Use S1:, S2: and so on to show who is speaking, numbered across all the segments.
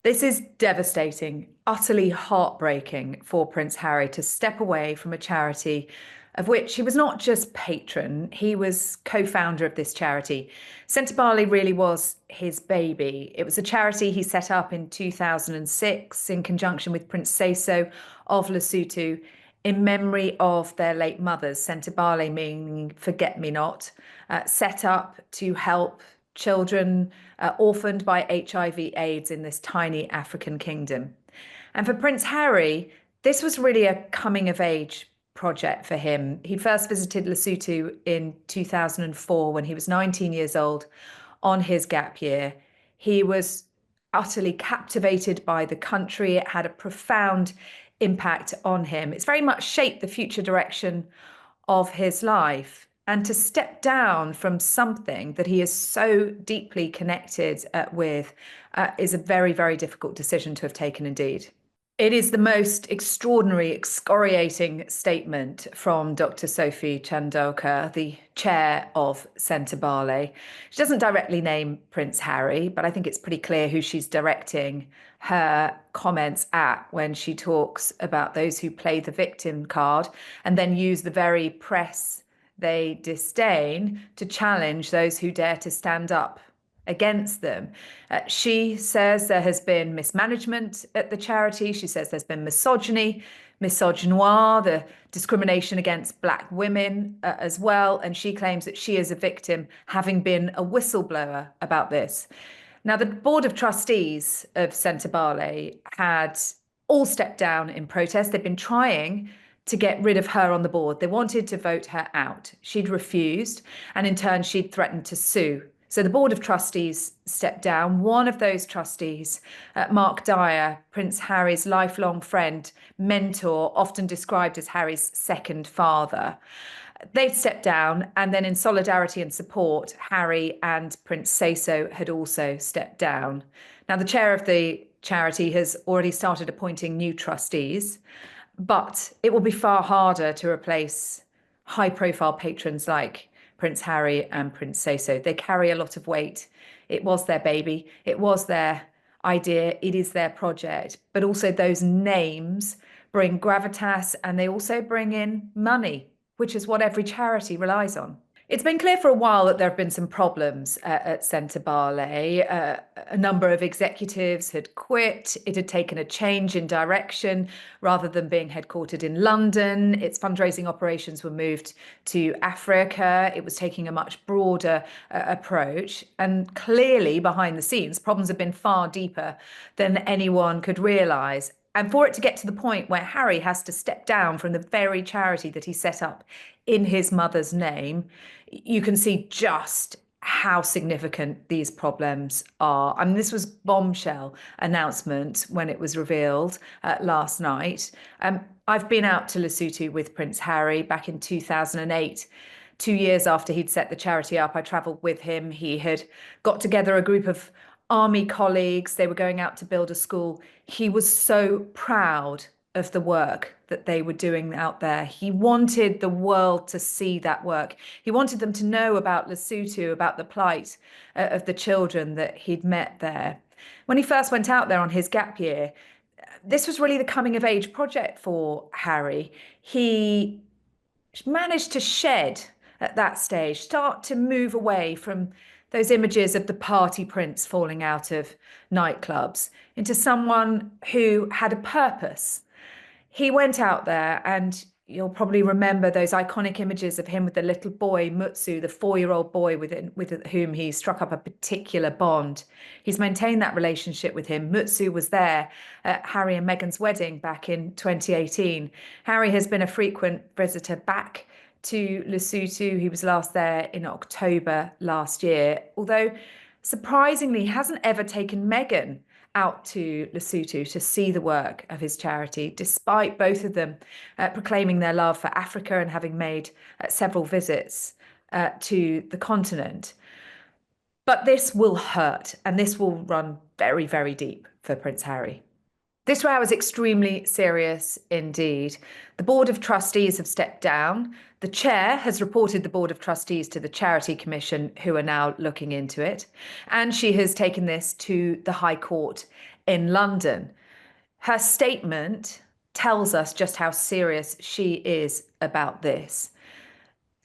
S1: This is devastating, utterly heartbreaking for Prince Harry to step away from a charity of which he was not just patron, he was co-founder of this charity. Sentebale really was his baby. It was a charity he set up in 2006 in conjunction with Prince Seeiso of Lesotho in memory of their late mothers, Sentebale meaning forget-me-not, set up to help children orphaned by HIV/AIDS in this tiny African kingdom. And for Prince Harry, this was really a coming of age project for him. He first visited Lesotho in 2004 when he was 19 years old on his gap year. He was utterly captivated by the country. It had a profound impact on him. It's very much shaped the future direction of his life. And to step down from something that he is so deeply connected with is a very, very difficult decision to have taken indeed. It is the most extraordinary, excoriating statement from Dr. Sophie Chandoka, the chair of Sentebale. She doesn't directly name Prince Harry, but I think it's pretty clear who she's directing her comments at when she talks about those who play the victim card and then use the very press they disdain to challenge those who dare to stand up against them. She says there has been mismanagement at the charity. She says there's been misogyny, misogynoir, the discrimination against Black women as well. And she claims that she is a victim, having been a whistleblower about this. Now, the Board of Trustees of Sentebale had all stepped down in protest. They've been trying to get rid of her on the board. They wanted to vote her out. She'd refused, and in turn, she'd threatened to sue. So the Board of Trustees stepped down. One of those trustees, Mark Dyer, Prince Harry's lifelong friend, mentor, often described as Harry's second father. They'd stepped down, and then in solidarity and support, Harry and Prince Seeiso had also stepped down. Now, the chair of the charity has already started appointing new trustees, but it will be far harder to replace high-profile patrons like Prince Harry and Prince Seeiso. They carry a lot of weight. It was their baby. It was their idea. It is their project. But also those names bring gravitas, and they also bring in money, which is what every charity relies on. It's been clear for a while that there have been some problems at Sentebale. A number of executives had quit. It had taken a change in direction. Rather than being headquartered in London, its fundraising operations were moved to Africa. It was taking a much broader approach. And clearly, behind the scenes, problems have been far deeper than anyone could realise. And for it to get to the point where Harry has to step down from the very charity that he set up in his mother's name, you can see just how significant these problems are. I mean, this was bombshell announcement when it was revealed last night. I've been out to Lesotho with Prince Harry back in 2008. 2 years after he'd set the charity up, I travelled with him. He had got together a group of army colleagues. They were going out to build a school. He was so proud of the work that they were doing out there. He wanted the world to see that work. He wanted them to know about Lesotho, about the plight of the children that he'd met there. When he first went out there on his gap year, this was really the coming of age project for Harry. He managed to shed at that stage, start to move away from those images of the party prince falling out of nightclubs into someone who had a purpose. He went out there, and you'll probably remember those iconic images of him with the little boy, Mutsu, the 4-year-old boy with whom he struck up a particular bond. He's maintained that relationship with him. Mutsu was there at Harry and Meghan's wedding back in 2018. Harry has been a frequent visitor back to Lesotho. He was last there in October last year, although surprisingly, he hasn't ever taken Meghan out to Lesotho to see the work of his charity, despite both of them proclaiming their love for Africa and having made several visits to the continent. But this will hurt, and this will run very, very deep for Prince Harry. This row is extremely serious indeed. The Board of Trustees have stepped down. The chair has reported the Board of Trustees to the Charity Commission, who are now looking into it. And she has taken this to the High Court in London. Her statement tells us just how serious she is about this.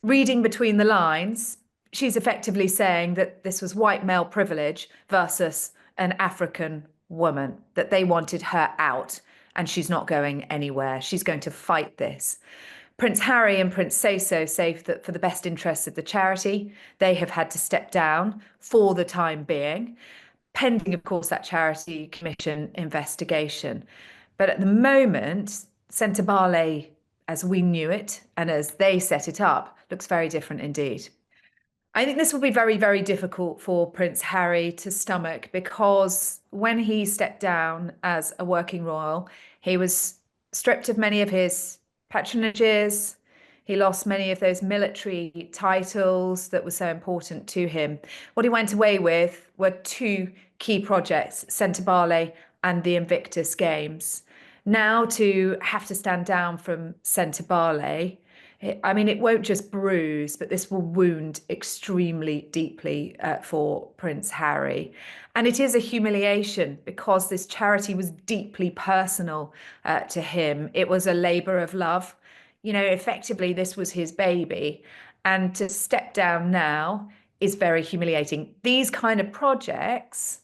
S1: Reading between the lines, she's effectively saying that this was white male privilege versus an African woman, that they wanted her out and she's not going anywhere. She's going to fight this. Prince Harry and Prince Seeiso say that for the best interests of the charity, they have had to step down for the time being, pending, of course, that charity commission investigation. But at the moment, Sentebale, as we knew it and as they set it up, looks very different indeed. I think this will be very, very difficult for Prince Harry to stomach because when he stepped down as a working royal, he was stripped of many of his patronages. He lost many of those military titles that were so important to him. What he went away with were two key projects, Sentebale and the Invictus Games. Now to have to stand down from Sentebale, I mean, it won't just bruise, but this will wound extremely deeply for Prince Harry. And it is a humiliation because this charity was deeply personal to him. It was a labor of love. You know, effectively, this was his baby. And to step down now is very humiliating. These kind of projects,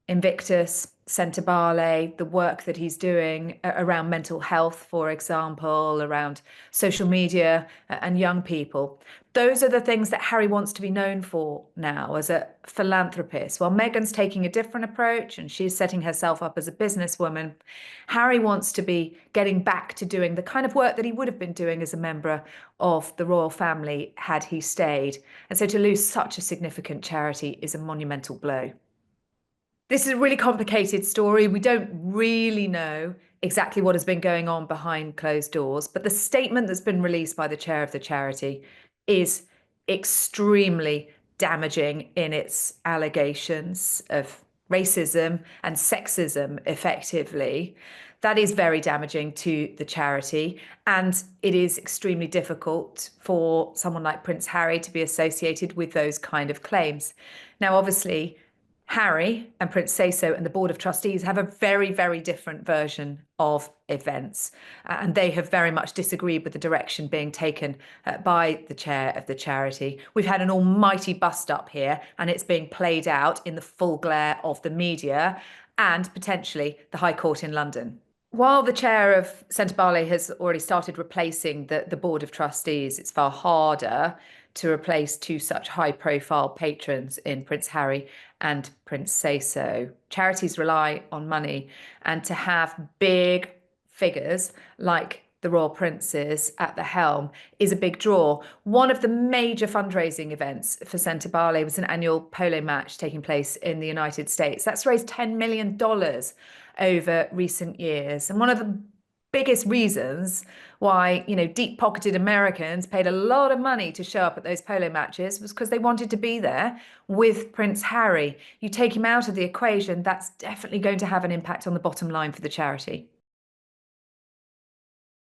S1: Invictus, Sentebale, the work that he's doing around mental health, for example, around social media and young people. Those are the things that Harry wants to be known for now as a philanthropist. While Meghan's taking a different approach and she's setting herself up as a businesswoman, Harry wants to be getting back to doing the kind of work that he would have been doing as a member of the royal family had he stayed. And so to lose such a significant charity is a monumental blow. This is a really complicated story. We don't really know exactly what has been going on behind closed doors, but the statement that's been released by the chair of the charity is extremely damaging in its allegations of racism and sexism, effectively. That is very damaging to the charity, and it is extremely difficult for someone like Prince Harry to be associated with those kind of claims. Now, obviously, Harry and Prince Seeiso and the Board of Trustees have a very, very different version of events. And they have very much disagreed with the direction being taken by the chair of the charity. We've had an almighty bust up here, and it's being played out in the full glare of the media and potentially the High Court in London. While the chair of Sentebale has already started replacing the Board of Trustees, it's far harder to replace two such high-profile patrons in Prince Harry and Prince Seeiso. Charities rely on money, and to have big figures like the royal princes at the helm is a big draw. One of the major fundraising events for Sentebale was an annual polo match taking place in the United States. That's raised $10 million over recent years. And one of the biggest reasons why, you know, deep-pocketed Americans paid a lot of money to show up at those polo matches was because they wanted to be there with Prince Harry. You take him out of the equation, that's definitely going to have an impact on the bottom line for the charity.